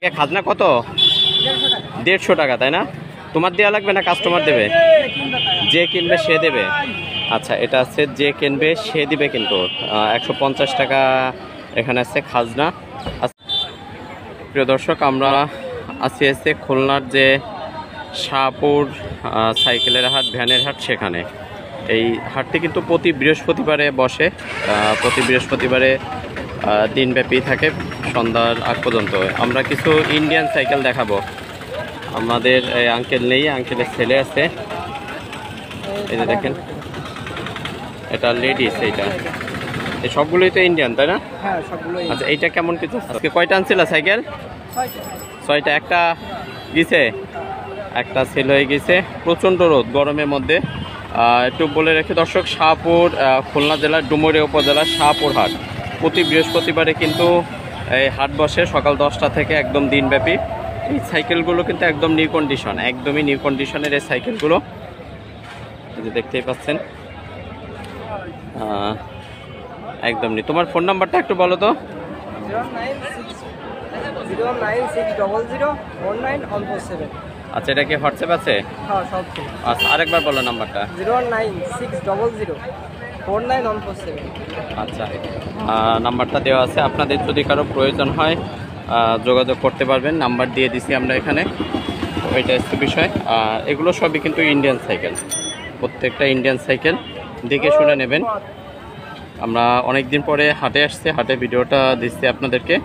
খাজনা কত? 150 টাকা, তাই না? তোমার দেওয়া লাগবে না কাস্টমার দেবে? যে কিনবে সে দেবে। আচ্ছা, এটা আছে যে কিনবে সে দিবে, কিন্তু 150 টাকা এখানে আছে খাজনা। প্রিয় দর্শক, আমরা আছি খুলনার যে শাহপুর সাইকেলের হাট, ভ্যানের হাট, সেখানে। এই হাটটি কিন্তু প্রতি বৃহস্পতিবারে বসে। প্রতি বৃহস্পতিবারে দিনব্যাপী থাকে, সন্ধ্যার আগ পর্যন্ত। আমরা কিছু ইন্ডিয়ান সাইকেল দেখাবো। আমাদের আঙ্কেল নেই, আঙ্কেলের ছেলে আছে। এই যে দেখেন, এটা লেডিস। এইটা এই সবগুলোই তো ইন্ডিয়ান, তাই না? আচ্ছা, এইটা কেমন কিছু? আজকে কয়টা আনছিল সাইকেল? 6টা। একটা গেছে, একটা সেল হয়ে গেছে। প্রচণ্ড রোদ গরমের মধ্যে। একটু বলে রেখে দর্শক, শাহপুর, খুলনা জেলার ডুমুরিয়া উপজেলার শাহপুর হাট। প্রতি বৃহস্পতিবারে কিন্তু এই হাট বসে সকাল 10টা থেকে একদম দিনব্যাপী। এই সাইকেলগুলো কিন্তু একদম নিউ কন্ডিশন, একদমই নিউ কন্ডিশনের এই সাইকেলগুলো। এই যে দেখতেই পাচ্ছেন, একদম নিউ। তোমার ফোন নাম্বারটা একটু বলো তো। 09600019147। আচ্ছা, এটা কি হোয়াটসঅ্যাপ আছে? হ্যাঁ, সব। আচ্ছা, আরেকবার বলো নাম্বারটা। 09600019147। আচ্ছা, নাম্বারটা দেওয়া আছে। আপনাদের যদি কারো প্রয়োজন হয় যোগাযোগ করতে পারবেন, নাম্বার দিয়ে দিছি আমরা এখানে। ওইটা হচ্ছে বিষয়। এগুলো সবই কিন্তু ইন্ডিয়ান সাইকেল, প্রত্যেকটা ইন্ডিয়ান সাইকেল। দেখে শুনে নেবেন। আমরা অনেক দিন পরে হাটে আসছি, হাটে ভিডিওটা দিচ্ছি আপনাদেরকে।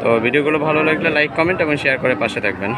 তো ভিডিওগুলো ভালো লাগলে লাইক, কমেন্ট এবং শেয়ার করে পাশে থাকবেন।